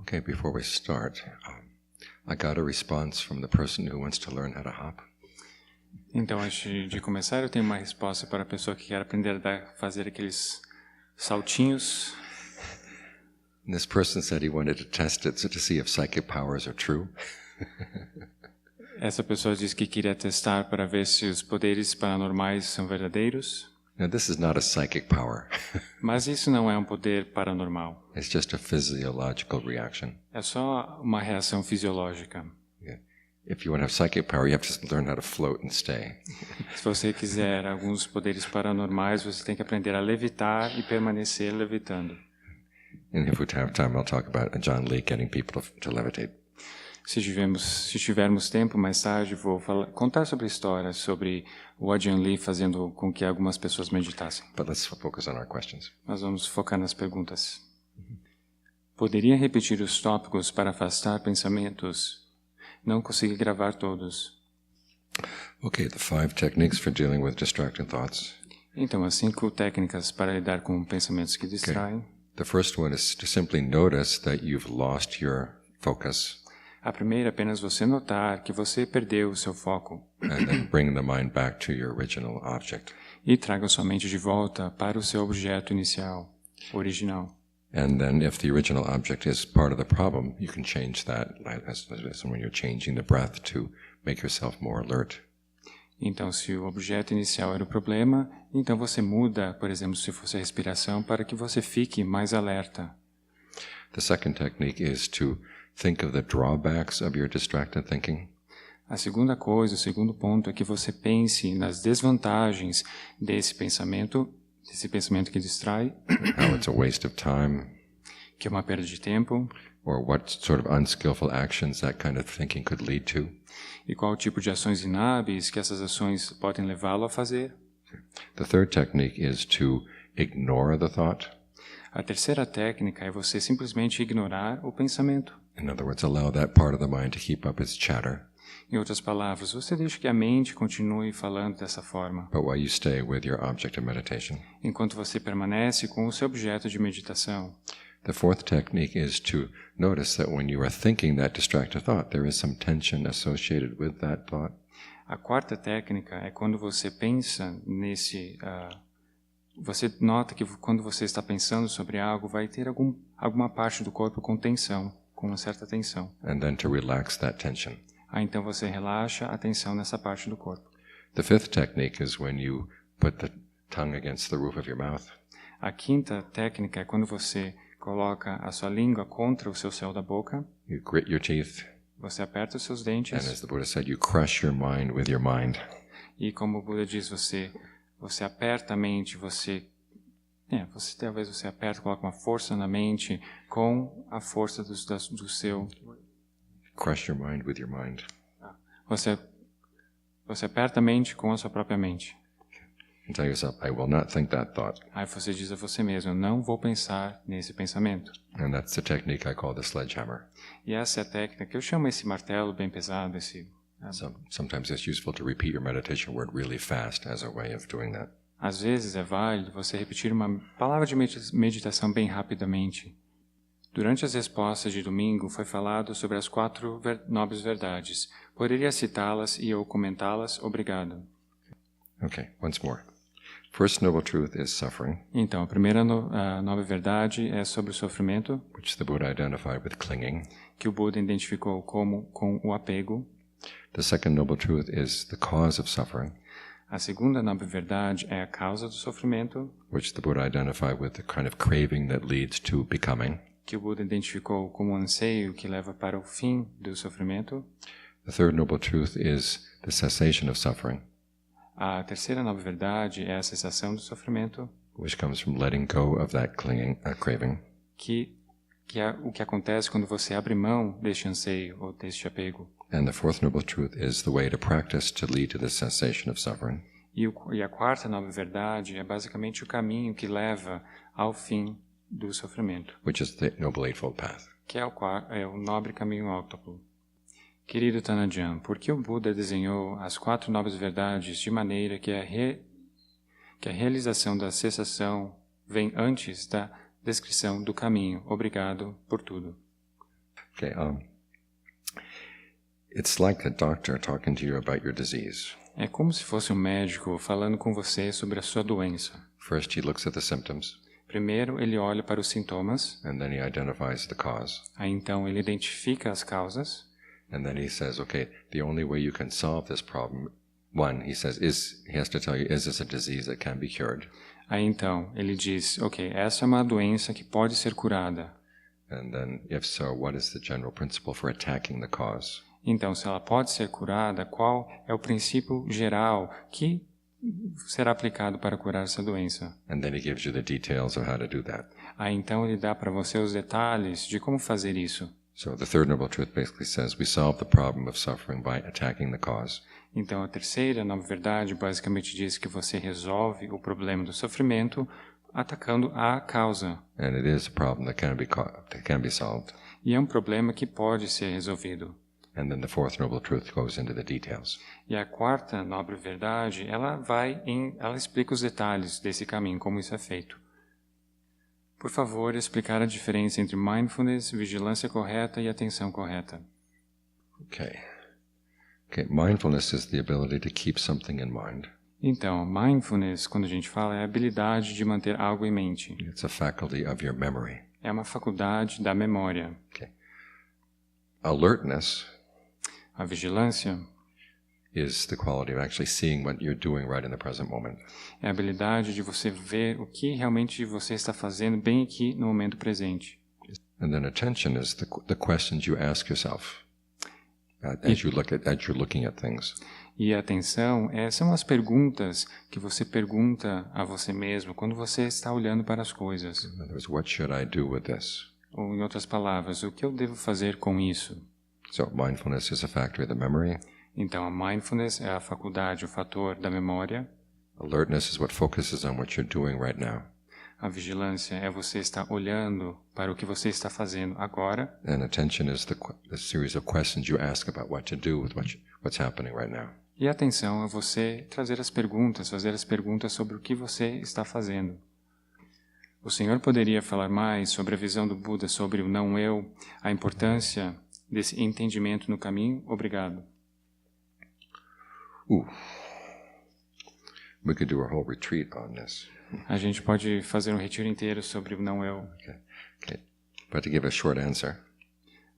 Okay, before we start, I got a response from the person who wants to learn how to hop. Então, antes de começar, eu tenho uma resposta para a pessoa que quer aprender a fazer aqueles saltinhos. And this person said he wanted to test it to see if psychic powers are true. Essa pessoa disse que queria testar para ver se os poderes paranormais são verdadeiros. Now, this is not a psychic power. Mas isso não é um poder paranormal. It's just a physiological reaction. É só uma reação fisiológica. Yeah. If you want to have psychic power, you have to learn how to float and stay. Se você quiser alguns poderes paranormais, você tem que aprender a levitar e permanecer levitando. And if we have time, I'll talk about John Lee getting people to levitate. Se tivermos tempo, mais tarde, vou contar sobre a história, sobre o Ajahn Lee fazendo com que algumas pessoas meditassem. But let's focus on our questions. Nós vamos focar nas perguntas. Poderia repetir os tópicos para afastar pensamentos? Não consegui gravar todos. Okay, the 5 techniques for dealing with distracting thoughts. Então, as 5 técnicas para lidar com pensamentos que distraem. The first one is to simply notice that you've lost your focus. A primeira é apenas você notar que você perdeu o seu foco. And then bring the mind back to your original object. E traga sua mente de volta para o seu objeto inicial, original. And then if the original object is part of the problem, you can change that as when you're changing the breath to make yourself more alert. Então, se o objeto inicial era o problema, então você muda, por exemplo, se fosse a respiração, para que você fique mais alerta. The second technique is to think of the drawbacks of your distracted thinking. A segunda coisa, o segundo ponto é que você pense nas desvantagens desse pensamento que distrai, How it's a waste of time, que é uma perda de tempo, or what sort of unskillful actions that kind of thinking could lead to. e qual tipo de ações inábeis que essas ações podem levá-lo a fazer. The third technique is to ignore the thought. A terceira técnica é você simplesmente ignorar o pensamento. In other words, allow that part of the mind to keep up its chatter, Em outras palavras, você deixa que a mente continue falando dessa forma, but while you stay with your object of meditation. enquanto você permanece com o seu objeto de meditação. The fourth technique is to notice that when you are thinking that distracted thought, there is some tension associated with that thought. A quarta técnica é quando você pensa você nota que quando você está pensando sobre algo, vai ter alguma parte do corpo com tensão, com uma certa tensão. And then to relax that tension. Então você relaxa a tensão nessa parte do corpo. The fifth technique is when you put the tongue against the roof of your mouth. A quinta técnica é quando você coloca a sua língua contra o seu céu da boca, You grit your teeth, você aperta os seus and dentes, as the Buddha said, you crush your mind with your mind. e como o Buda diz, você aperta a mente, talvez você aperta, coloca uma força na mente com a força do seu... Crush your mind with your mind. Você aperta a mente com a sua própria mente. And tell yourself, I will not think that thought. Aí você diz a você mesmo, eu não vou pensar nesse pensamento. And that's the technique I call the sledgehammer. E essa é a técnica que eu chamo esse martelo bem pesado, Sometimes it's useful to repeat your meditation word really fast as a way of doing that. Às vezes é válido você repetir uma palavra de meditação bem rapidamente. Durante as respostas de domingo foi falado sobre as 4 nobres verdades. Poderia citá-las e ou comentá-las? Obrigado. Okay, once more. First noble truth is suffering, Então, a primeira nobre verdade é sobre o sofrimento, which the Buddha identified with clinging. que o Buda identificou com o apego. The second noble truth is the cause of suffering, A segunda nobre verdade é a causa do sofrimento, which the Buddha identified with the kind of craving that leads to becoming. que o Buda identificou como um anseio que leva para o fim do sofrimento. The third noble truth is the cessation of suffering, A terceira nobre verdade é a cessação do sofrimento, which comes from letting go of that craving. que é o que acontece quando você abre mão deste anseio ou deste apego. And the fourth noble truth is the way to practice to lead to the cessation of suffering, E a quarta nobre verdade é basicamente o caminho que leva ao fim do sofrimento, which is the Noble Eightfold Path. que é o nobre caminho óctuplo. Querido Tanajan, por que o Buda desenhou as 4 nobres verdades de maneira que a realização da cessação vem antes da descrição do caminho? Obrigado por tudo. Okay. It's like a doctor talking to you about your disease. É como se fosse um médico falando com você sobre a sua doença. First, he looks at the symptoms, Primeiro, ele olha para os sintomas, and then he identifies the cause. aí então ele identifica as causas, And then he says, okay, the only way you can solve this problem, one, he says, he has to tell you, is this a disease that can be cured? aí então ele diz, ok, essa é uma doença que pode ser curada. And then, if so, what is the general principle for attacking the cause? Então, se ela pode ser curada, qual é o princípio geral que será aplicado para curar essa doença? And then he gives you the details of how to do that. Aí então ele dá para você os detalhes de como fazer isso. So the third noble truth basically says we solve the problem of suffering by attacking the cause. Então a terceira nova verdade basicamente diz que você resolve o problema do sofrimento atacando a causa. And it is a problem that can be solved. E é um problema que pode ser resolvido. And then the fourth noble truth goes into the details. E a quarta nobre verdade, ela explica os detalhes desse caminho, como isso é feito. Por favor, explicar a diferença entre mindfulness, vigilância correta e atenção correta. Okay, mindfulness is the ability to keep something in mind. Então, mindfulness, quando a gente fala, é a habilidade de manter algo em mente. It's a faculty of your memory. É uma faculdade da memória. Okay. Alertness A vigilância is the quality of actually seeing what you're doing right in the present moment. é a habilidade de você ver o que realmente você está fazendo bem aqui no momento presente. And then attention is the questions you ask yourself as you're looking at things. E a atenção são as perguntas que você pergunta a você mesmo quando você está olhando para as coisas. In other words, what should I do with this? Ou, em outras palavras, o que eu devo fazer com isso? So mindfulness is a factor of the memory. Então, a mindfulness é a faculdade, o fator da memória. Alertness is what focuses on what you're doing right now. A vigilância é você estar olhando para o que você está fazendo agora. And attention is the series of questions you ask about what to do with what's happening right now. E a atenção é você trazer as perguntas, fazer as perguntas sobre o que você está fazendo. O Senhor poderia falar mais sobre a visão do Buda sobre o não-eu, a importância desse entendimento no caminho? Obrigado. We could do a whole retreat on this. A gente pode fazer um retiro inteiro sobre o não-eu. Okay. But to give a short answer,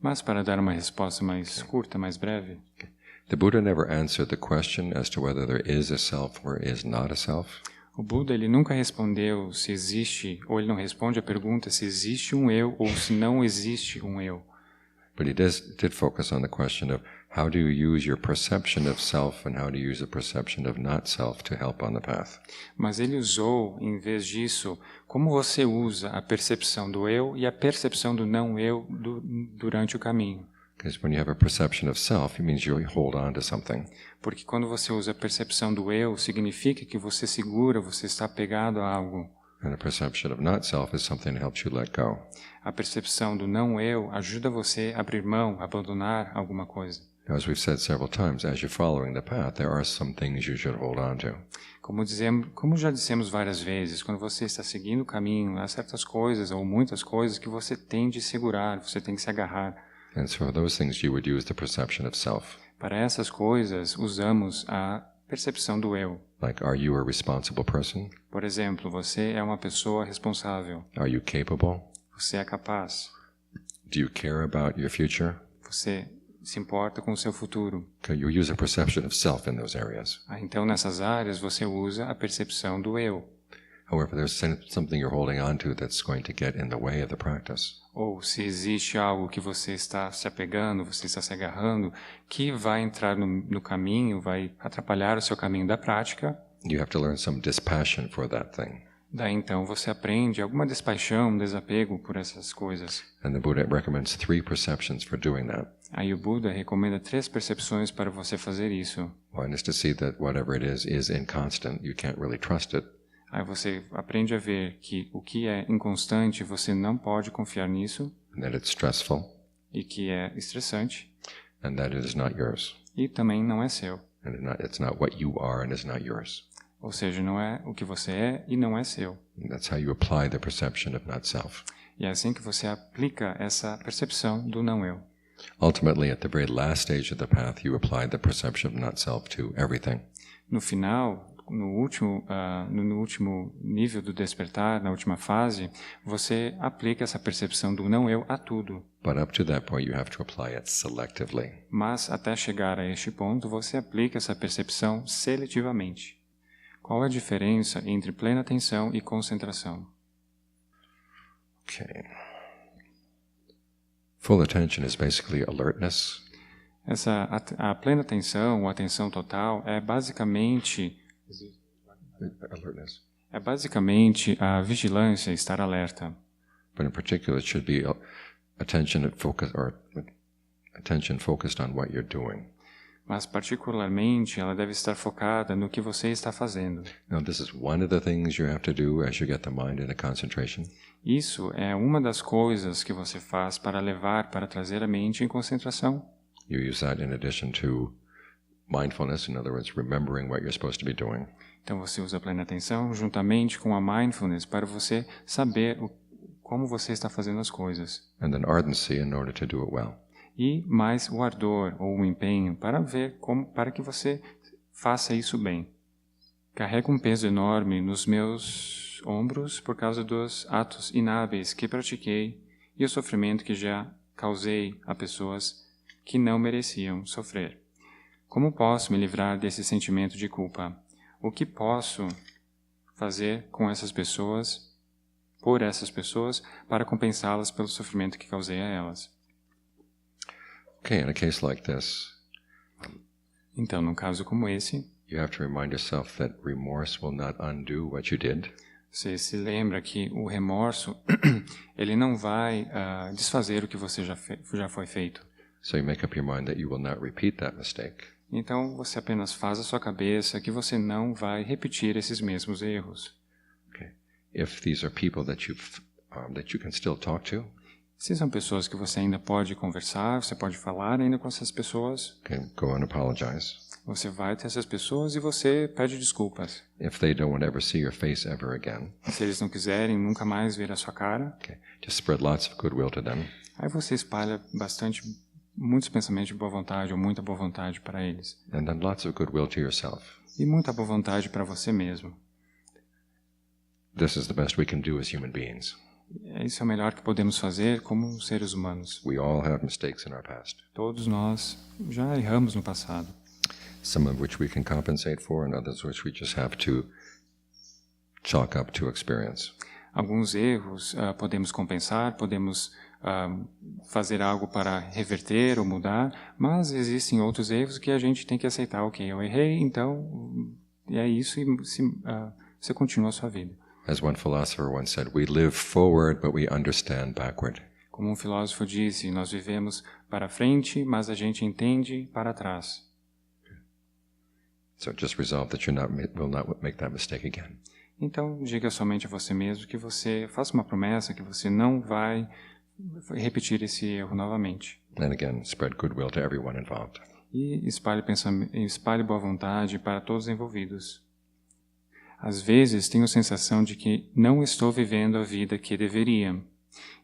Mas para dar uma resposta mais curta, mais breve, the Buddha never answered the question as to whether there is a self or is not a self. o Buda ele nunca respondeu se existe, ou ele não responde a pergunta se existe um eu ou se não existe um eu. But he did focus on the question of how do you use your perception of self and how to use the perception of not self to help on the path. Mas ele usou, em vez disso, como você usa a percepção do eu e a percepção do não eu durante o caminho. Because when you have a perception of self, it means you hold on to something. Porque quando você usa a percepção do eu, significa que você segura, você está apegado a algo. And a perception of not self is something that helps you let go. A percepção do não eu ajuda você a abrir mão, a abandonar alguma coisa. As we've said several times, as you're following the path, there are some things you should hold on to. Como já dissemos várias vezes, quando você está seguindo o caminho, há certas coisas ou muitas coisas que você tem de segurar, você tem que se agarrar. And so for those things you would use the perception of self. Para essas coisas, usamos a percepção do eu. Like, are you a responsible person? Por exemplo, você é uma pessoa responsável. Are you capable? Você é capaz. Do you care about your future? Você se importa com o seu futuro. Okay, you use a perception of self in those areas. Então, nessas áreas, você usa a percepção do eu. However, there's something you're holding on to that's going to get in the way of the practice. Ou se existe algo que você está se apegando, você está se agarrando, que vai entrar no caminho, vai atrapalhar o seu caminho da prática. You have to learn some dispassion for that thing. Daí então você aprende alguma despaixão, desapego por essas coisas. And the Buddha recommends 3 perceptions for doing that. Aí o Buda recomenda 3 percepções para você fazer isso. One is to see that whatever it is inconstant. You can't really trust it. Aí você aprende a ver que o que é inconstante, você não pode confiar nisso. And that it's stressful. E que é estressante. And that it is not yours. E também não é seu. And it's not what you are and it's not yours. Ou seja, não é o que você é e não é seu. And that's how you apply the perception of not self. E é assim que você aplica essa percepção do não eu. Ultimately, at the very last stage of the path, you apply the perception of not self to everything. No final, no último nível do despertar, na última fase, você aplica essa percepção do não eu a tudo. But up to that point, you have to apply it selectively. Mas até chegar a este ponto, você aplica essa percepção seletivamente. Qual é a diferença entre plena atenção e concentração? Okay. Full attention is basically alertness. A plena atenção, ou atenção total, é basicamente Alertness. A vigilância, estar alerta. But in particular, it should be attention focused on what you're doing. Mas particularmente, ela deve estar focada no que você está fazendo. Now, this is one of the things you have to do as you get the mind into concentration. Isso é uma das coisas que você faz para trazer a mente em concentração. You use that in addition to mindfulness, in other words, remembering what you're supposed to be doing. Então você usa a plena atenção juntamente com a mindfulness para você saber como você está fazendo as coisas. And then ardency in order to do it well. E mais o ardor ou o empenho para que você faça isso bem. Carrego um peso enorme nos meus ombros por causa dos atos inábeis que pratiquei e o sofrimento que já causei a pessoas que não mereciam sofrer. Como posso me livrar desse sentimento de culpa? O que posso fazer com essas pessoas, por essas pessoas, para compensá-las pelo sofrimento que causei a elas? Okay, in a case like this, Então, num caso como esse, you have to remind yourself that remorse will not undo what you did. você se lembra que o remorso ele não vai desfazer o que você já foi feito. So you make up your mind that you will not repeat that mistake. Então, você apenas faz a sua cabeça que você não vai repetir esses mesmos erros. Okay. If these are people that you can still talk to, se são pessoas que você ainda pode conversar, você pode falar ainda com essas pessoas, okay, go and apologize. você vai até essas pessoas e você pede desculpas. If they don't want to ever see your face ever again, Se eles não quiserem nunca mais ver a sua cara, okay, just spread lots of goodwill to them. aí você espalha muitos pensamentos de boa vontade ou muita boa vontade para eles. And then lots of goodwill to yourself. E muita boa vontade para você mesmo. This is the best we can do as human beings. Isso é o melhor que podemos fazer como seres humanos. We all have mistakes in our past. Todos nós já erramos no passado. Some of which we can compensate for, and others which we just have to chalk up to experience. Alguns erros podemos compensar, podemos fazer algo para reverter ou mudar, mas existem outros erros que a gente tem que aceitar. Ok, eu errei, então é isso e você continua a sua vida. As one philosopher once said, we live forward, but we understand backward. Como um filósofo disse, nós vivemos para frente, mas a gente entende para trás. So just resolve that you will not make that mistake again. Então, diga somente a você mesmo que você faça uma promessa que você não vai repetir esse erro novamente. And again, spread goodwill to everyone involved. E espalhe boa vontade para todos os envolvidos. Às vezes, tenho a sensação de que não estou vivendo a vida que deveria.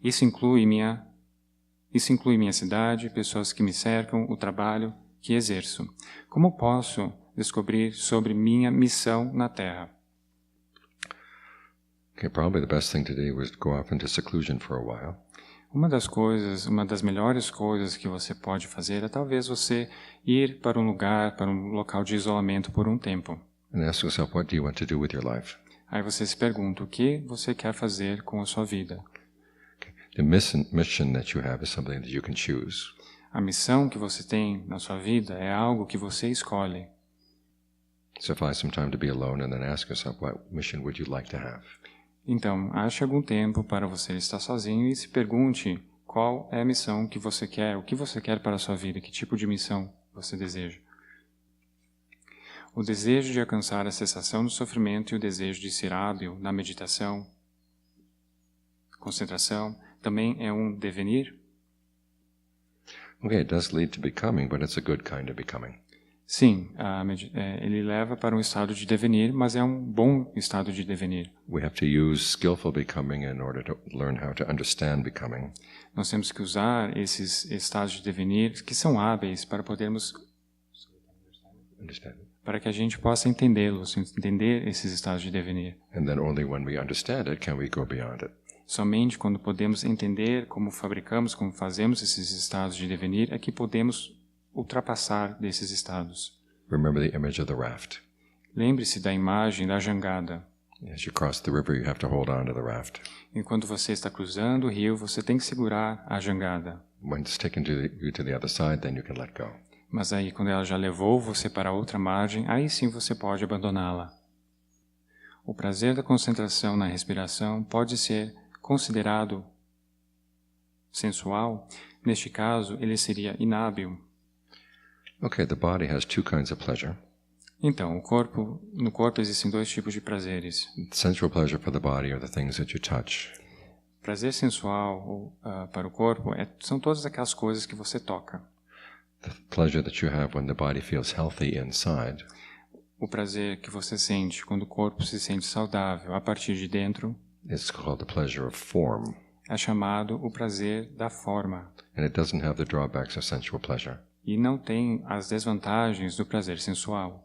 Isso inclui minha cidade, pessoas que me cercam, o trabalho que exerço. Como posso descobrir sobre minha missão na Terra? Okay, probably the best thing to do is go off into seclusion for a while. Uma das melhores coisas que você pode fazer é talvez você ir para um local de isolamento por um tempo. And ask yourself, what do you want to do with your life? Aí você se pergunta o que você quer fazer com a sua vida. Okay. The mission that you have is something that you can choose. A missão que você tem na sua vida é algo que você escolhe. So find some time to be alone and then ask yourself, what mission would you like to have? Então, ache algum tempo para você estar sozinho e se pergunte qual é a missão que você quer, o que você quer para a sua vida, que tipo de missão você deseja. O desejo de alcançar a cessação do sofrimento e o desejo de ser hábil na meditação, concentração, também é um devenir? Okay, it does lead to becoming, but it's a good kind of becoming. Sim, ele leva para um estado de devenir, mas é um bom estado de devenir. We have to use skillful becoming in order to learn how to understand becoming. Nós temos que usar esses estados de devenir que são hábeis para podermos, para que a gente possa entendê-los, entender esses estados de devenir. And then only when we understand it can we go beyond it. Somente quando podemos entender como fabricamos, como fazemos esses estados de devenir, é que podemos ultrapassar desses estados. Remember the image of the raft. Lembre-se da imagem da jangada. As you cross the river, you have to hold on to the raft. Enquanto você está cruzando o rio, você tem que segurar a jangada. When it's taken you to the other side, then you can let go. Mas aí, quando ela já levou você para outra margem, aí sim você pode abandoná-la. O prazer da concentração na respiração pode ser considerado sensual. Neste caso, ele seria inábil. Okay, the body has two kinds of pleasure. Então, no corpo existem dois tipos de prazeres. Sensual pleasure for the body are the things that you touch. Prazer sensual para o corpo são todas aquelas coisas que você toca. The pleasure that you have when the body feels healthy inside. O prazer que você sente quando o corpo se sente saudável a partir de dentro It's called the pleasure of form. É chamado o prazer da forma. And it doesn't have the drawbacks of sensual pleasure. E não tem as desvantagens do prazer sensual.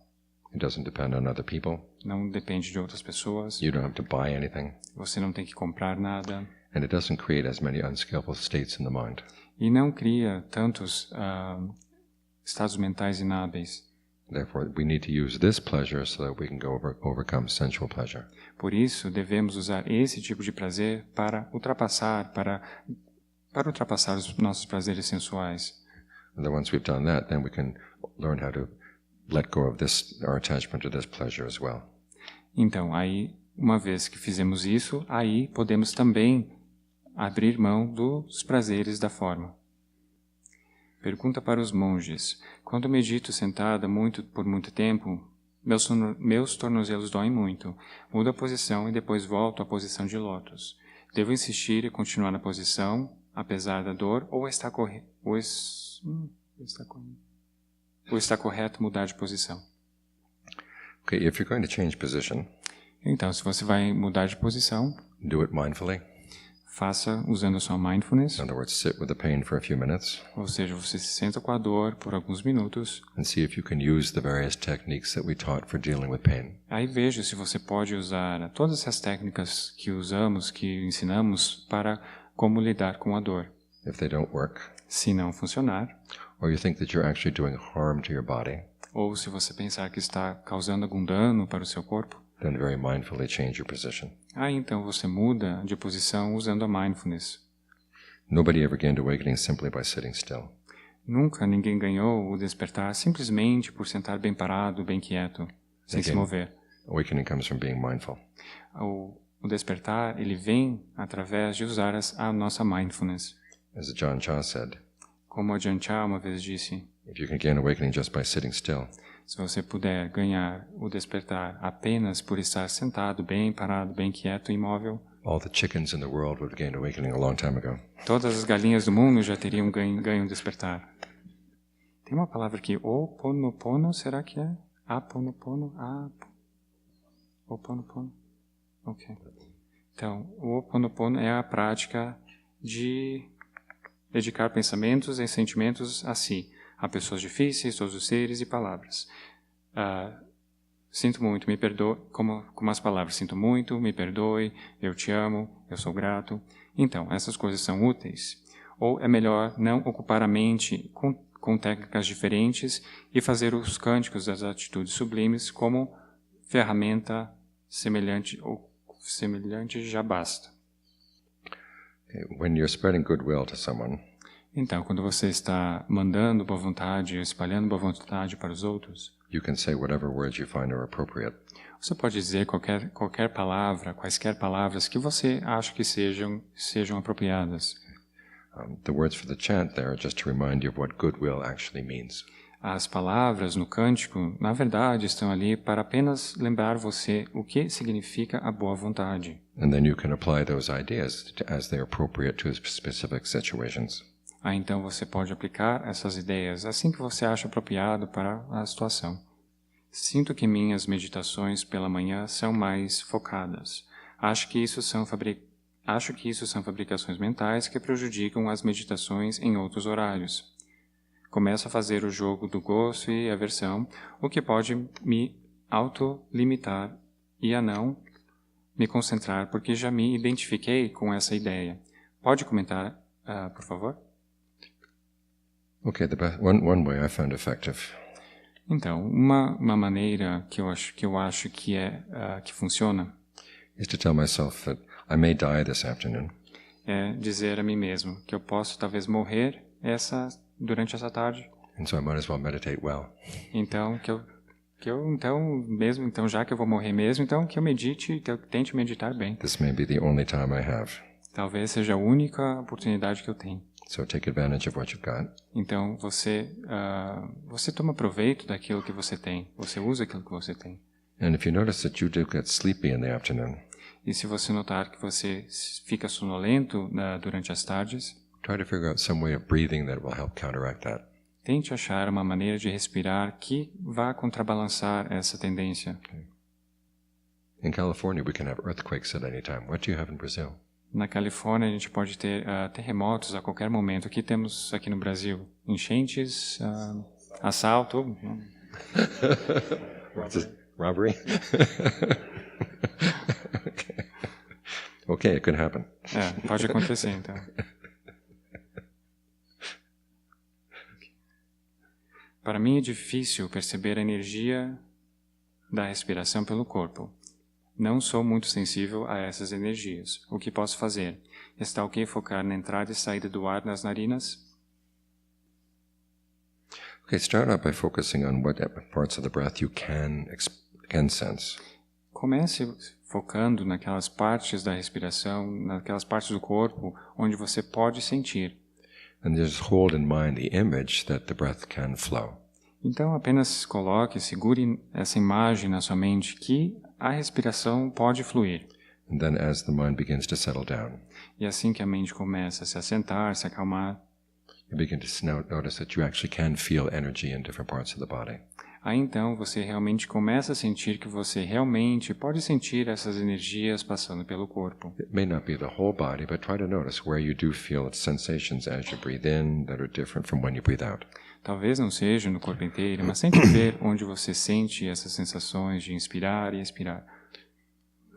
It doesn't depend on other people. Não depende de outras pessoas. You don't have to buy anything. Você não tem que comprar nada. And it doesn't create as many unskillful states in the mind. E não cria tantos estados mentais inábeis. Therefore, we need to use this pleasure so that we can overcome sensual pleasure. Por isso, devemos usar esse tipo de prazer para ultrapassar os nossos prazeres sensuais. And then once we've done that, then we can learn how to let go of our attachment to this pleasure as well. Então, aí, uma vez que fizemos isso, aí podemos também abrir mão dos prazeres da forma. Pergunta para os monges. Quando medito sentada por muito tempo, meus tornozelos doem muito. Mudo a posição e depois volto à posição de lótus. Devo insistir e continuar na posição, apesar da dor, ou está correto mudar de posição? Okay, if you're going to change position, então, se você vai mudar de posição, do it mindfully. Faça usando a sua mindfulness. In other words, sit with the pain for a few minutes. Ou seja, você se senta com a dor por alguns minutos. And see if you can use the various techniques that we taught for dealing with pain. Aí veja se você pode usar todas essas técnicas que usamos, que ensinamos para como lidar com a dor. If they don't work, se não funcionar, or you think that you're actually doing harm to your body, ou se você pensar que está causando algum dano para o seu corpo, then very mindfully change your position. Aí então você muda de posição usando a mindfulness. Nobody ever gained awakening simply by sitting still. Nunca ninguém ganhou o despertar simplesmente por sentar bem parado, bem quieto, sem se mover. Awakening comes from being mindful. O despertar, ele vem através de usar a nossa mindfulness. As Ajahn Chah said, como Ajahn Chah uma vez disse, if you can gain awakening just by sitting still, se você puder ganhar o despertar apenas por estar sentado, bem parado, bem quieto, imóvel, all the chickens in the world would have gained awakening a long time ago. Todas as galinhas do mundo já teriam ganho um despertar. Tem uma palavra aqui, Ho'oponopono, será que é? Aponopono? Ho'oponopono. Ok. Então, o Ho'oponopono é a prática de dedicar pensamentos e sentimentos a si, a pessoas difíceis, todos os seres e palavras. Sinto muito, me perdoe, como as palavras, sinto muito, me perdoe, eu te amo, eu sou grato. Então, essas coisas são úteis? Ou é melhor não ocupar a mente com técnicas diferentes e fazer os cânticos das atitudes sublimes como ferramenta semelhante já basta? When you're spreading goodwill to someone, então, quando você está mandando boa vontade, espalhando boa vontade para os outros, you can say whatever words you find are appropriate. Você pode dizer qualquer palavra, quaisquer palavras que você acha que sejam apropriadas. The words for the chant there are just to remind you of what goodwill actually means. As palavras no cântico, na verdade, estão ali para apenas lembrar você o que significa a boa vontade. And then you can apply those ideas as they're appropriate to specific situations. Aí então você pode aplicar essas ideias assim que você acha apropriado para a situação. Sinto que minhas meditações pela manhã são mais focadas. Acho que isso são fabricações mentais que prejudicam as meditações em outros horários. Começo a fazer o jogo do gosto e aversão, o que pode me autolimitar e a não me concentrar, porque já me identifiquei com essa ideia. Pode comentar, por favor? Okay, one way I found effective Então, uma maneira que eu acho que que funciona is to tell myself that I may die this afternoon, é dizer a mim mesmo que eu posso talvez morrer durante essa tarde. and so I might as well meditate well. Então já que eu vou morrer mesmo, então que eu medite, que eu tente meditar bem. This may be the only time I have, Talvez seja a única oportunidade que eu tenho. so take advantage of what you've got. Então você toma proveito daquilo que você tem. Você usa aquilo que você tem. And if you notice that you do get sleepy in the afternoon, E se você notar que você fica sonolento durante as tardes, try to figure out some way of breathing that will help counteract that. tente achar uma maneira de respirar que vá contrabalançar essa tendência. In California, we can have earthquakes at any time. What do you have in Brazil? Na Califórnia, a gente pode ter terremotos a qualquer momento. O que temos aqui no Brasil? Enchentes, assalto. Robbery? Okay, it could happen. Pode acontecer, então. Para mim é difícil perceber a energia da respiração pelo corpo. Não sou muito sensível a essas energias. O que posso fazer? Está ok focar na entrada e saída do ar nas narinas? Okay, start out by focusing on what parts of the breath you can sense. Comece focando naquelas partes da respiração, naquelas partes do corpo onde você pode sentir. And just hold in mind the image that the breath can flow. Então apenas segure essa imagem na sua mente que a respiração pode fluir. And then as the mind begins to settle down, E assim que a mente começa a se assentar, se acalmar, you begin to notice that you actually can feel energy in different parts of the body. aí então você realmente começa a sentir que você realmente pode sentir essas energias passando pelo corpo. It may not be the whole body, but try to notice where you do feel sensations as you breathe in that are different from when you breathe out. Talvez não seja no corpo inteiro, mas tente ver onde você sente essas sensações de inspirar e expirar.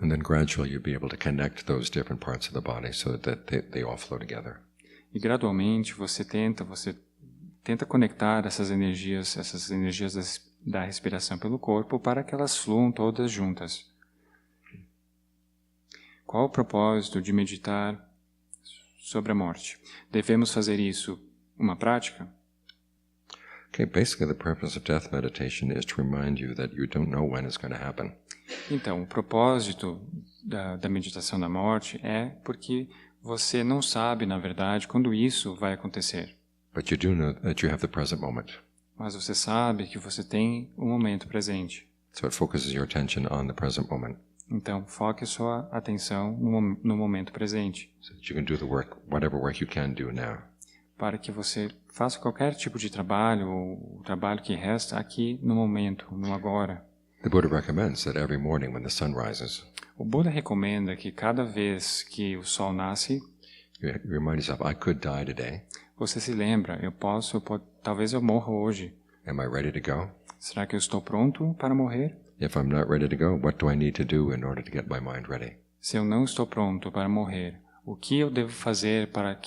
And then gradually you'll be able to connect those different parts of the body so that they all flow together. E gradualmente você tenta conectar essas energias da respiração pelo corpo para que elas fluam todas juntas. Qual o propósito de meditar sobre a morte? Devemos fazer isso uma prática? Okay, basically the purpose of death meditation is to remind you that you don't know when it's going to happen. Então, o propósito da meditação da morte é porque você não sabe, na verdade, quando isso vai acontecer. But you do know that you have the present moment. Mas você sabe que você tem o momento presente. So it focuses your attention on the present moment. Então, foque sua atenção no momento presente, So that you can do the work, whatever work you can do now. para que você faça qualquer tipo de trabalho, ou o trabalho que resta aqui no momento, no agora. The Buddha recommends that every morning when the sun rises, O Buda recomenda que cada vez que o sol nasce, you remind yourself, I could die today. você se lembra, talvez eu morra hoje. Am I ready to go? Será que eu estou pronto para morrer? If I'm not ready to go, what do I need to do in order to get my mind ready? Se eu não estou pronto para morrer, o que eu devo fazer para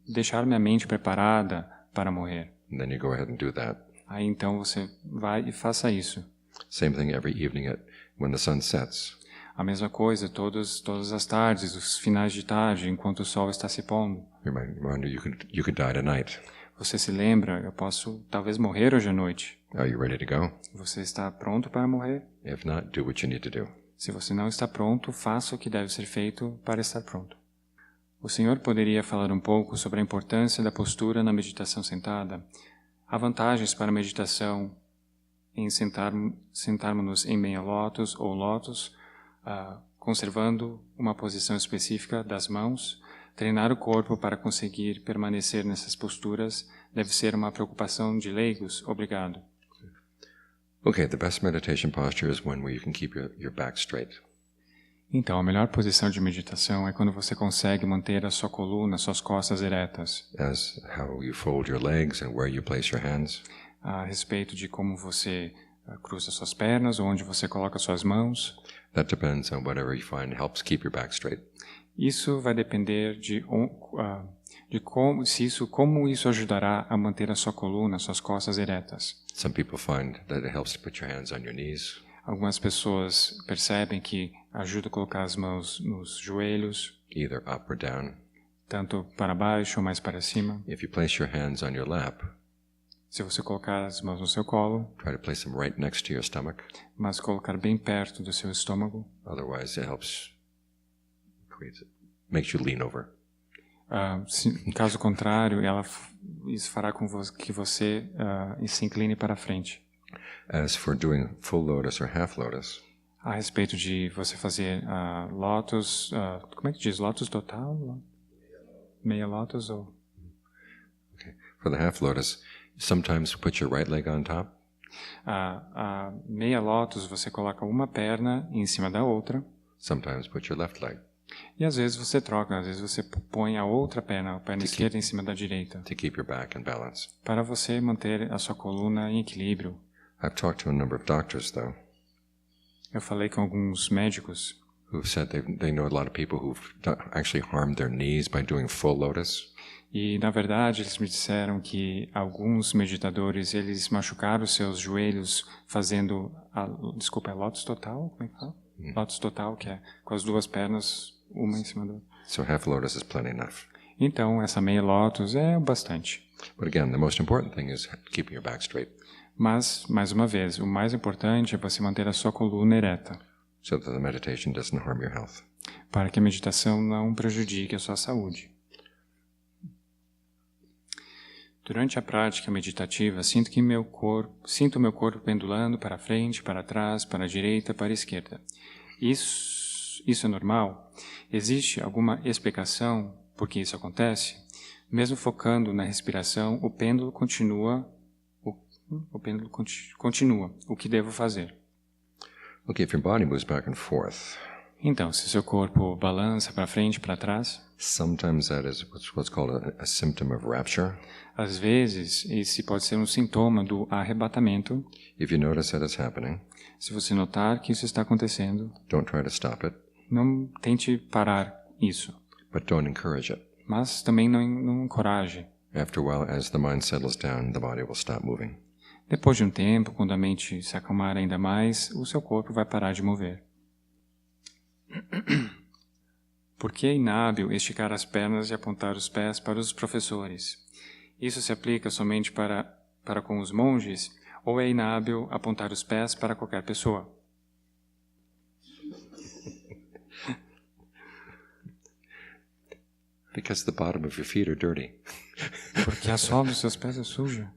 deixar minha mente preparada para morrer? And then you go ahead and do that. Aí então você vai e faça isso. Same thing every evening when the sun sets. A mesma coisa todas as tardes, os finais de tarde, enquanto o sol está se pondo. Remind you could die tonight. Você se lembra, eu posso talvez morrer hoje à noite. Are you ready to go? Você está pronto para morrer? If not, do what you need to do. Se você não está pronto, faça o que deve ser feito para estar pronto. O Senhor poderia falar um pouco sobre a importância da postura na meditação sentada? Há vantagens para a meditação em sentarmos-nos em meia lótus ou lótus, conservando uma posição específica das mãos, Treinar o corpo para conseguir permanecer nessas posturas deve ser uma preocupação de leigos. Obrigado. Okay, the best meditation posture is one where you can keep your back straight. Então, a melhor posição de meditação é quando você consegue manter a sua coluna, suas costas eretas. As how you fold your legs and where you place your hands. A respeito de como você cruza suas pernas ou onde você coloca suas mãos. That depends on whatever you find helps keep your back straight. Isso vai depender de como isso ajudará a manter a sua coluna, suas costas eretas. Some people find that it helps to put your hands on your knees. Algumas pessoas percebem que ajuda a colocar as mãos nos joelhos, Either up or down. tanto para baixo ou mais para cima. If you place your hands on your lap, Se você colocar as mãos no seu colo, try to place them right next to your stomach. mas colocar bem perto do seu estômago. Otherwise, it makes you lean over. Caso contrário, isso fará com que você se incline para frente. As for doing full lotus or half lotus, A respeito de você fazer lótus, como é que diz? Lótus total? Meia lótus ou... for the half lotus, sometimes put your right leg on top. A meia lótus você coloca uma perna em cima da outra. Sometimes put your left leg E às vezes você troca, às vezes você põe a outra perna, a perna esquerda em cima da direita, to keep your back in balance. para você manter a sua coluna em equilíbrio. I've talked to a number of doctors, though, Eu falei com alguns médicos who've said they know a lot of people who've actually harmed their knees by doing full lotus. e, na verdade, eles me disseram que alguns meditadores, eles machucaram seus joelhos fazendo, desculpa, é lótus total? Como é que fala? Lótus total, que é com as duas pernas, uma em cima da outra. So half lotus is plenty enough. Então, essa meia lótus é bastante. But again, the most important thing is keeping your back straight Mas, mais uma vez, o mais importante é você manter a sua coluna ereta, so that the meditation doesn't harm your health. para que a meditação não prejudique a sua saúde. Durante a prática meditativa, sinto meu corpo pendulando para frente, para trás, para a direita, para a esquerda. Isso é normal? Existe alguma explicação por que isso acontece? Mesmo focando na respiração, o pêndulo continua. O que devo fazer? Okay, if your body moves back and forth, Então, se seu corpo balança para frente e para trás, sometimes that is what's called a symptom of rapture. às vezes esse pode ser um sintoma do arrebatamento. If you notice that it's happening, Se você notar que isso está acontecendo, don't try to stop it, não tente parar isso, but don't encourage it. mas também não encoraje. After a while, as the mind settles down, the body will stop moving. Depois de um tempo, quando a mente se acalmar ainda mais, o seu corpo vai parar de mover. Por que é inábil esticar as pernas e apontar os pés para os professores? Isso se aplica somente para com os monges, ou é inábil apontar os pés para qualquer pessoa? Because the bottom of your feet are dirty. Porque a sola dos seus pés é suja.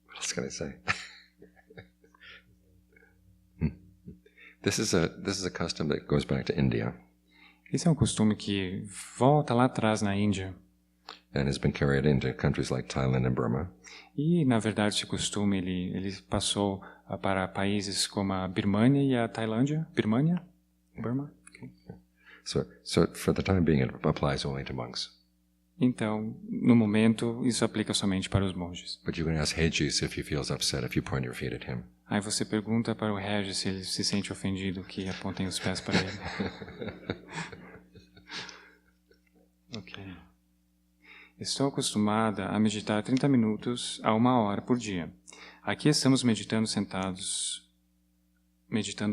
What else can I say? This is a custom that goes back to India Esse é um costume que volta lá atrás na Índia. and has been carried into countries like Thailand and Burma. E, na verdade, esse costume ele passou para países como a Birmânia e a Tailândia. Birmânia? Burma? Okay. So for the time being, it applies only to monks. Então, no momento, isso aplica somente para os monges. But you can ask Hedges if he feels upset if you point your feet at him. Aí você pergunta para o Regis se ele se sente ofendido que apontem os pés para ele. Ok. Estou acostumada a meditar 30 minutos a 1 hora por dia. Aqui estamos meditando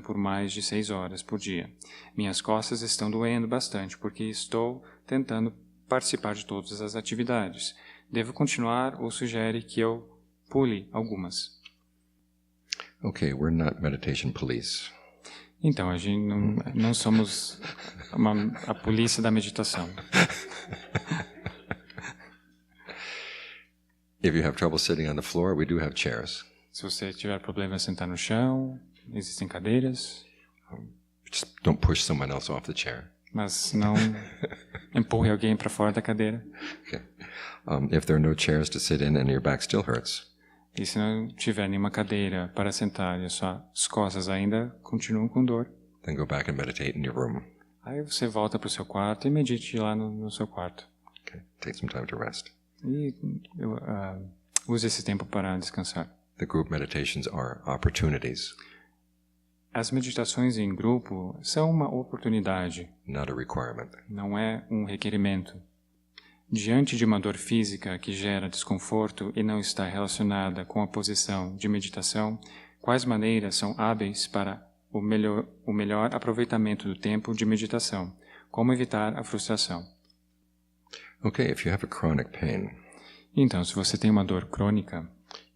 por mais de 6 horas por dia. Minhas costas estão doendo bastante porque estou tentando participar de todas as atividades. Devo continuar ou sugere que eu pule algumas? Okay, we're not meditation police. Então, a gente não somos a polícia da meditação. If you have trouble sitting on the floor, we do have chairs. Se você tiver problema sentar no chão, existem cadeiras, Just don't push someone else off the chair. mas não empurre alguém para fora da cadeira. Okay. If there are no chairs to sit in and your back still hurts, E se não tiver nenhuma cadeira para sentar e as suas costas ainda continuam com dor, then go back and meditate in your room. aí você volta para o seu quarto e medite lá no seu quarto. Okay. Take some time to rest. E use esse tempo para descansar. The group meditations are opportunities, As meditações em grupo são uma oportunidade, not a requirement. não é um requerimento. Diante de uma dor física que gera desconforto e não está relacionada com a posição de meditação, quais maneiras são hábeis para o melhor aproveitamento do tempo de meditação? Como evitar a frustração? Okay, if you have a chronic pain, Então, se você tem uma dor crônica,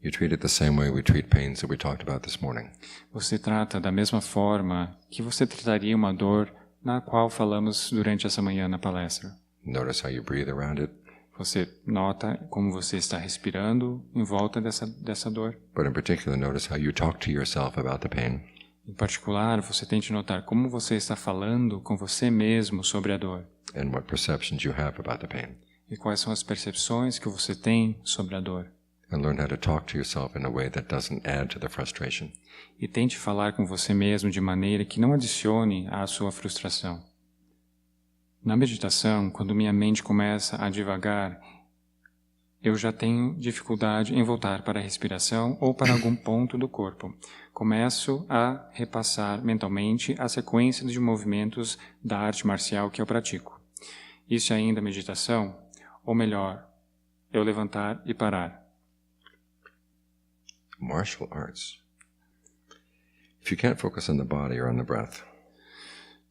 you treat it the same way we treat pains that we talked about this morning. você trata da mesma forma que você trataria uma dor na qual falamos durante essa manhã na palestra. Notice how you breathe around it, Você nota como você está respirando em volta dessa dor. but in particular, notice how you talk to yourself about the pain. Em particular, você tente notar como você está falando com você mesmo sobre a dor And what perceptions you have about the pain. e quais são as percepções que você tem sobre a dor. And learn how to talk to yourself in a way that doesn't add to the frustration. E tente falar com você mesmo de maneira que não adicione à sua frustração. Na meditação, quando minha mente começa a divagar, eu já tenho dificuldade em voltar para a respiração ou para algum ponto do corpo. Começo a repassar mentalmente a sequência de movimentos da arte marcial que eu pratico. Isso é ainda meditação? Ou melhor, eu levantar e parar. Martial arts. If you can't focus on the body or on the breath,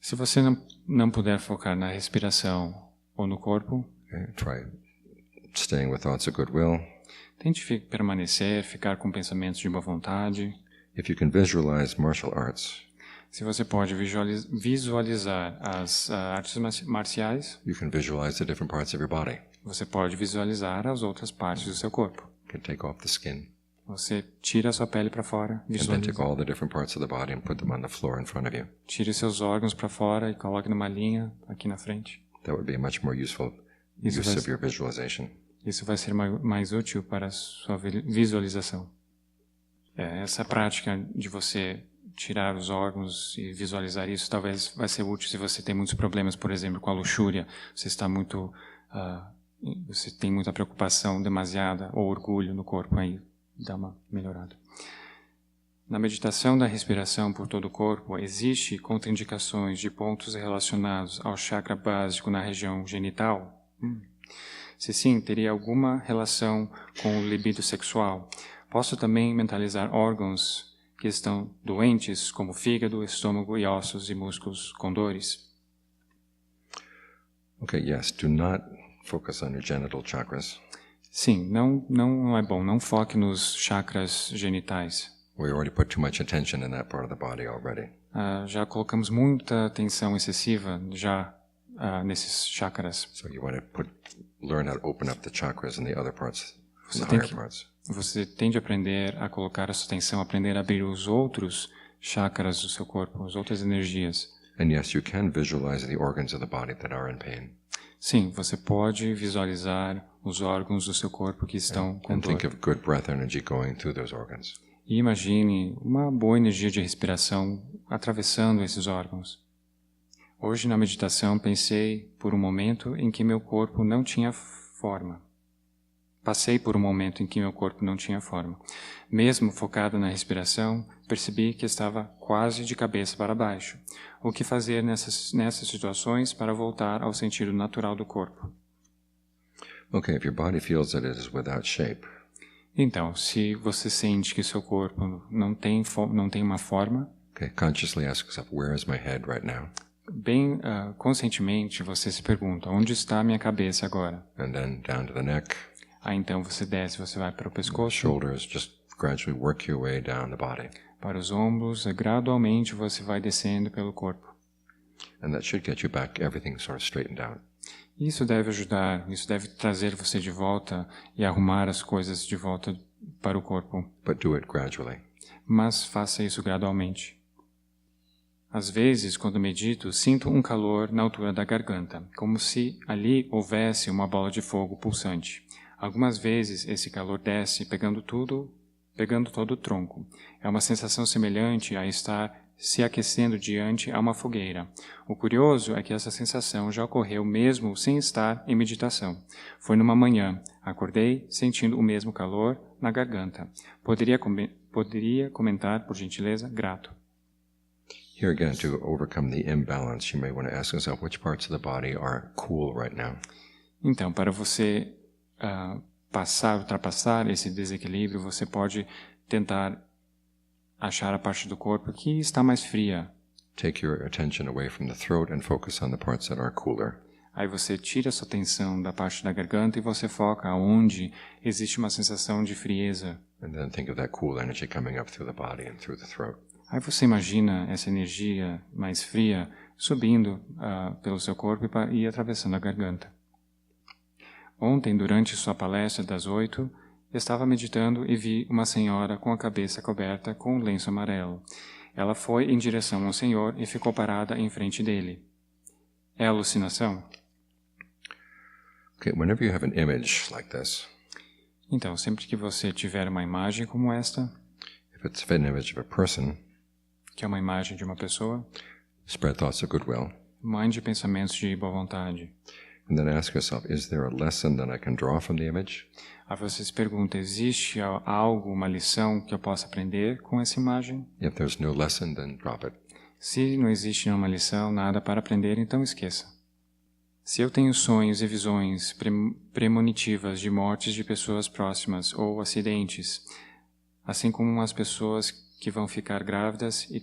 Se você não puder focar na respiração ou no corpo, okay, try staying with thoughts of goodwill. tente permanecer, ficar com pensamentos de boa vontade. If you can visualize martial arts, Se você pode visualizar as artes marciais, you can visualize the different parts of your body. você pode visualizar as outras partes do seu corpo. You can take off the skin Você tira a sua pele para fora, and then visualiza. take all the different parts of the body and put them on the floor in front of you. Tire seus órgãos para fora e coloque numa linha aqui na frente. That would be a much more useful Isso use vai- of your visualization. Isso vai ser mais útil para a sua visualização. Essa prática de você tirar os órgãos e visualizar isso talvez vai ser útil se você tem muitos problemas, por exemplo, com a luxúria. Você está muito, você tem muita preocupação demasiada ou orgulho no corpo, aí dá uma melhorada. Na meditação da respiração por todo o corpo, existe contraindicações de pontos relacionados ao chakra básico na região genital? Se sim, teria alguma relação com o libido sexual? Posso também mentalizar órgãos que estão doentes, como fígado, estômago e ossos e músculos com dores? Okay, yes, do not focus on your genital chakras. Sim, não é bom. Não foque nos chakras genitais. We already put too much attention in that part of the body already. Já colocamos muita atenção excessiva nesses chakras. So you want to learn how to open up the chakras in the other parts, in Você the tem higher que- parts. Você tem de aprender a colocar a sua atenção, aprender a abrir os outros chakras do seu corpo, as outras energias. And yes, you can visualize the organs of the body that are in pain. Sim, você pode visualizar os órgãos do seu corpo que estão com And dor. think of good breath energy going through those organs. E imagine uma boa energia de respiração atravessando esses órgãos. Hoje na meditação pensei por um momento em que meu corpo não tinha forma. Passei por um momento em que meu corpo não tinha forma. Mesmo focado na respiração, percebi que estava quase de cabeça para baixo. O que fazer nessas situações para voltar ao sentido natural do corpo? Okay, if your body feels that it is without shape, Então, se você sente que seu corpo não tem uma forma, okay, consciously ask yourself, where is my head right now? bem conscientemente você se pergunta, onde está a minha cabeça agora? And then down to the neck, Aí então você desce, você vai para o pescoço, shoulders, just gradually work your way down the body. para os ombros, e gradualmente você vai descendo pelo corpo. And that should get you back, everything sort of straightened out. Isso deve ajudar, isso deve trazer você de volta e arrumar as coisas de volta para o corpo, but do it gradually. mas faça isso gradualmente. Às vezes, quando medito, sinto um calor na altura da garganta, como se ali houvesse uma bola de fogo pulsante. Algumas vezes, esse calor desce, pegando todo o tronco. É uma sensação semelhante a estar se aquecendo diante a uma fogueira. O curioso é que essa sensação já ocorreu mesmo sem estar em meditação. Foi numa manhã. Acordei sentindo o mesmo calor na garganta. Poderia comentar, por gentileza? Grato. Here again, to overcome the imbalance, you may want to ask yourself which parts of the body are cool right now. Então, para você ultrapassar esse desequilíbrio, você pode tentar achar a parte do corpo que está mais fria. Take your attention away from the throat and focus on the parts that are cooler. Aí você tira a sua atenção da parte da garganta e você foca onde existe uma sensação de frieza. And then think of that cool energy coming up through the body and through the throat. Aí você imagina essa energia mais fria subindo pelo seu corpo e atravessando a garganta. Ontem, durante sua palestra das 8, estava meditando e vi uma senhora com a cabeça coberta com um lenço amarelo. Ela foi em direção ao Senhor e ficou parada em frente dele. É alucinação? Okay, whenever you have an image like this, Então, sempre que você tiver uma imagem como esta, if it's an image of a person, que é uma imagem de uma pessoa, spread thoughts of goodwill. mande pensamentos de boa vontade. And then ask yourself, is there a lesson that I can draw from the image? Aí você se pergunta, existe algo, uma lição que eu possa aprender com essa imagem? If there's no lesson, then drop it. Se não existe nenhuma lição, nada para aprender, então esqueça. Se eu tenho sonhos e visões premonitivas de mortes de pessoas próximas ou acidentes, assim como as pessoas que vão ficar grávidas e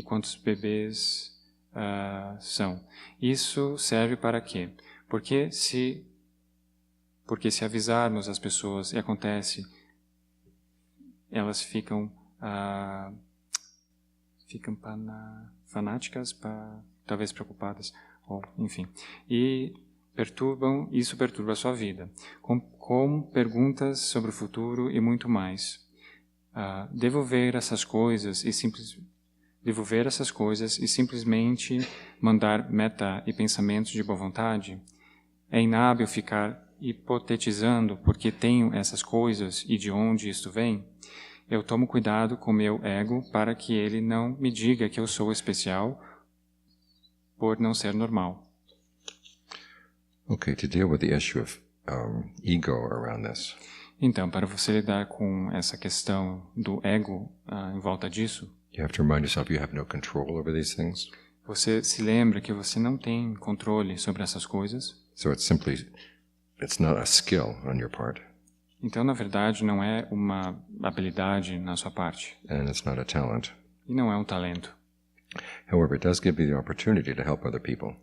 quantos bebês são. Isso serve para quê? Porque se avisarmos as pessoas e acontece, elas ficam fanáticas, talvez preocupadas, ou enfim, e isso perturba a sua vida, com perguntas sobre o futuro e muito mais. Devo ver essas coisas e simplesmente mandar meta e pensamentos de boa vontade? É inábil ficar hipotetizando porque tenho essas coisas e de onde isto vem? Eu tomo cuidado com meu ego para que ele não me diga que eu sou especial por não ser normal. Okay, to deal with the issue of ego around this, Então, para você lidar com essa questão do ego em volta disso, you have to remind yourself you have no control over these things. você se lembra que você não tem controle sobre essas coisas. So it's not a skill on your part, Então, na verdade, não é uma habilidade na sua parte. and it's not a talent. E não é um talento. However, it does give you the opportunity to help other people.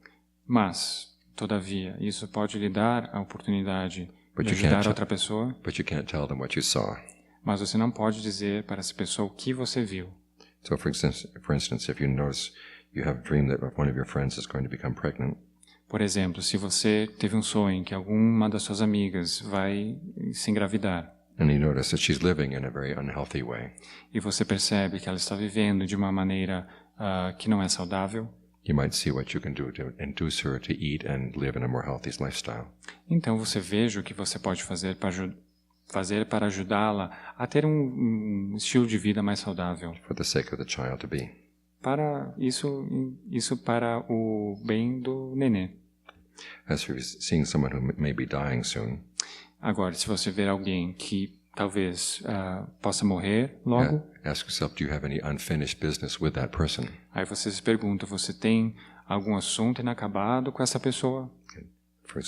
Mas, todavia, isso pode lhe dar a oportunidade But de you ajudar can't outra pessoa, But you can't tell them what you saw. mas você não pode dizer para essa pessoa o que você viu. So, for instance, if you notice you have a dream that one of your friends is going to become pregnant, Por exemplo, se você teve um sonho em que alguma das suas amigas vai se engravidar, and you notice that she's living in a very unhealthy way, e você percebe que ela está vivendo de uma maneira que não é saudável, you might see what you can do to induce her to eat and live in a more healthy lifestyle. então você veja o que você pode fazer para ajudá-la a ter um estilo de vida mais saudável. For the sake of the child to be. Para isso para o bem do nenê. As for seeing someone who may be dying soon, Agora, se você ver alguém que talvez possa morrer logo, ask yourself, do you have any unfinished business with that person? aí você se pergunta, você tem algum assunto inacabado com essa pessoa? For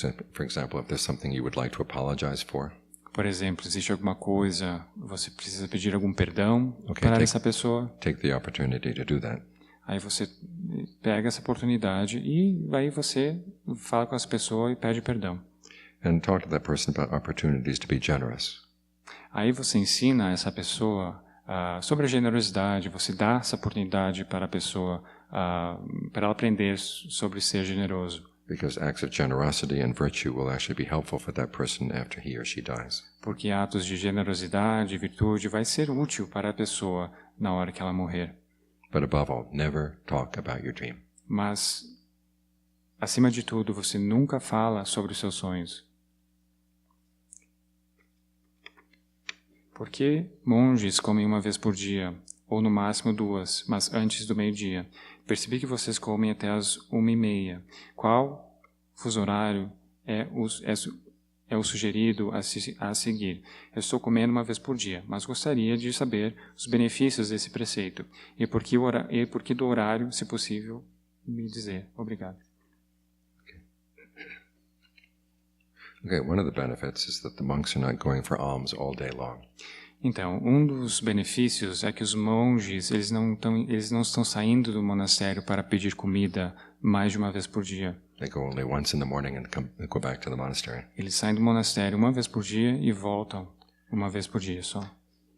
example, if there's something you would like to apologize for, Por exemplo, existe alguma coisa, você precisa pedir algum perdão Okay, para essa pessoa? take the opportunity to do that. Aí você pega essa oportunidade e aí você fala com essa pessoa e pede perdão. And talk to that person about opportunities to be generous. Aí você ensina essa pessoa sobre a generosidade, você dá essa oportunidade para a pessoa, para ela aprender sobre ser generoso. Because acts of generosity and virtue will actually be helpful for that person after he or she dies. Porque atos de generosidade e virtude vai ser útil para a pessoa na hora que ela morrer. But above all, never talk about your dream. Mas, acima de tudo, você nunca fala sobre os seus sonhos. Por que monges comem uma vez por dia, ou no máximo 2, mas antes do meio-dia? Percebi que vocês comem até as 1h30. Qual fuso horário é o sugerido a seguir? Eu estou comendo uma vez por dia, mas gostaria de saber os benefícios desse preceito e por que do horário, se possível, me dizer. Obrigado. Okay, one of the benefits is that the monks are not going for alms all day long. Então, um dos benefícios é que os monges eles não estão saindo do monastério para pedir comida mais de uma vez por dia. They go only once in the morning and go back to the monastery. Eles saem do monastério uma vez por dia e voltam uma vez por dia só.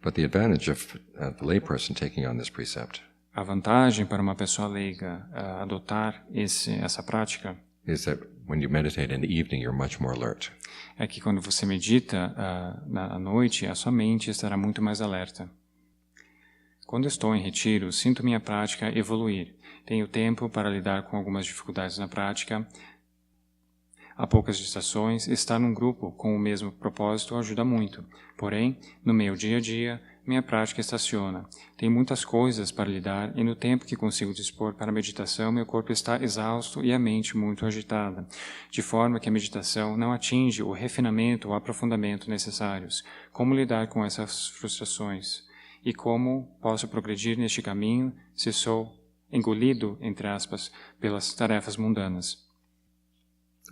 But the advantage of the layperson taking on this precept A vantagem para uma pessoa leiga adotar essa prática is that when you meditate in the evening, you're much more alert. é que quando você medita à noite, a sua mente estará muito mais alerta. Quando estou em retiro, sinto minha prática evoluir. Tenho tempo para lidar com algumas dificuldades na prática. Há poucas distrações. Estar num grupo com o mesmo propósito ajuda muito. Porém, no meu dia a dia, minha prática estaciona. Tem muitas coisas para lidar e no tempo que consigo dispor para a meditação, meu corpo está exausto e a mente muito agitada, de forma que a meditação não atinge o refinamento ou aprofundamento necessários. Como lidar com essas frustrações? E como posso progredir neste caminho se sou engolido, entre aspas, pelas tarefas mundanas?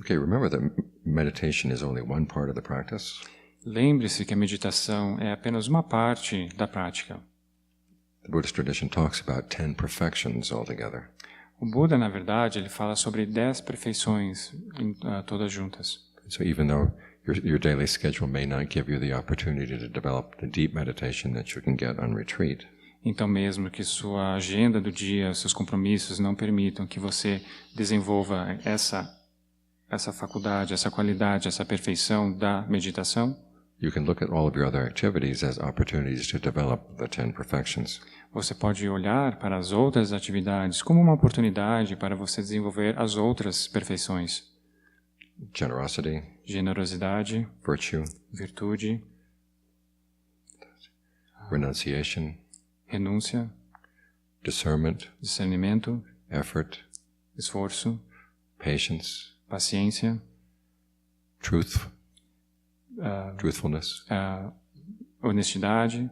Okay, remember that meditation is only one part of the practice. Lembre-se que a meditação é apenas uma parte da prática. The Buddhist tradition talks about 10 perfections altogether. O Buda, na verdade, ele fala sobre 10 perfeições, todas juntas. So even though your daily schedule may not give you the opportunity to develop the deep meditation that you can get on retreat, Então, mesmo que sua agenda do dia, seus compromissos não permitam que você desenvolva essa faculdade, essa qualidade, essa perfeição da meditação, you can look at all of your other activities as opportunities to develop the 10 perfections. você pode olhar para as outras atividades como uma oportunidade para você desenvolver as outras perfeições. Generosity, Generosidade, virtue, virtude, renunciation, renúncia, discernment, discernimento, effort, esforço, patience, paciência, truthfulness, honestidade,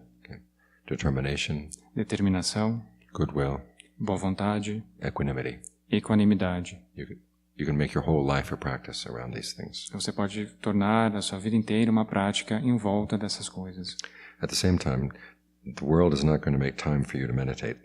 determination, determinação, goodwill, boa vontade, equanimity. equanimidade. You can make your whole life a practice around these things. Você pode tornar a sua vida inteira uma prática em volta dessas coisas. At the same time, the world is not going to make time for you to meditate.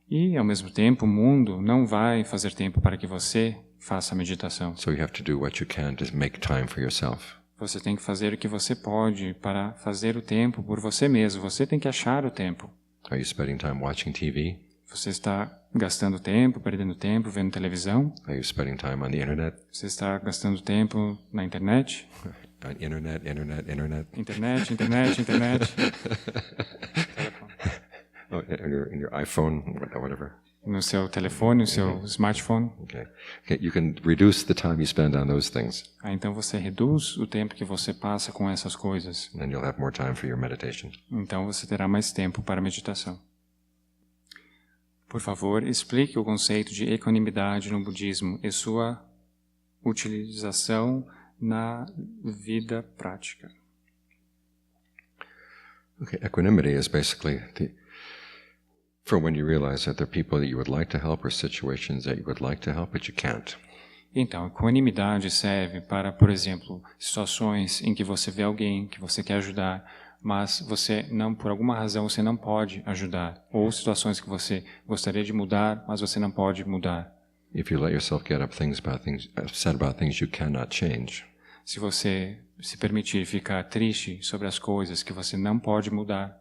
E, ao mesmo tempo, o mundo não vai fazer tempo para que você faça a meditação. So you have to do what you can to make time for yourself. Você tem que fazer o que você pode para fazer o tempo por você mesmo. Você tem que achar o tempo. Are you spending time watching TV? Você está gastando tempo, perdendo tempo, vendo televisão? Are you spending time on the internet? Você está gastando tempo na internet? Internet. Internet. Oh, in your iPhone, whatever. No seu telefone, no seu smartphone. Okay, you can reduce the time you spend on those things. Então você reduz o tempo que você passa com essas coisas. And then you'll have more time for your meditation. Então você terá mais tempo para a meditação. Por favor, explique o conceito de equanimidade no budismo e sua utilização na vida prática. Okay, equanimity is basically for when you realize that there are people that you would like to help or situations that you would like to help but you can't. Então, equanimidade serve para, por exemplo, situações em que você vê alguém que você quer ajudar, mas você não, por alguma razão, você não pode ajudar. Ou situações que você gostaria de mudar, mas você não pode mudar. If you let yourself get upset about things you cannot change. Se você se permitir ficar triste sobre as coisas que você não pode mudar,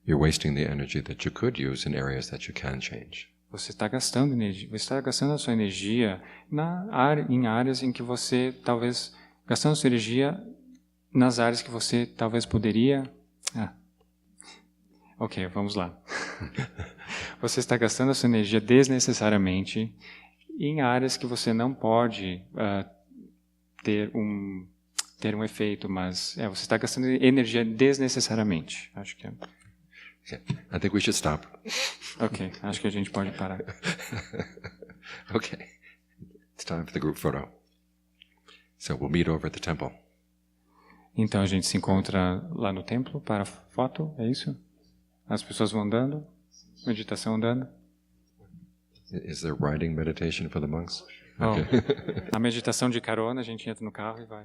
you're wasting the energy that you could use in areas that you can change. Você está gastando energia, você está gastando a sua energia em áreas em que você talvez gastando sua energia nas áreas que você talvez poderia. Ok, vamos lá. Você está gastando a sua energia desnecessariamente em áreas que você não pode ter um efeito, mas você está gastando energia desnecessariamente. Acho que é. I think we should stop. Ok, acho que a gente pode parar. Okay. It's time for the group photo. So we'll meet over at the temple. Então a gente se encontra lá no templo para a foto, é isso? As pessoas vão andando, meditação andando. Is there riding meditation for the monks? Oh. A meditação de carona, a gente entra no carro e vai.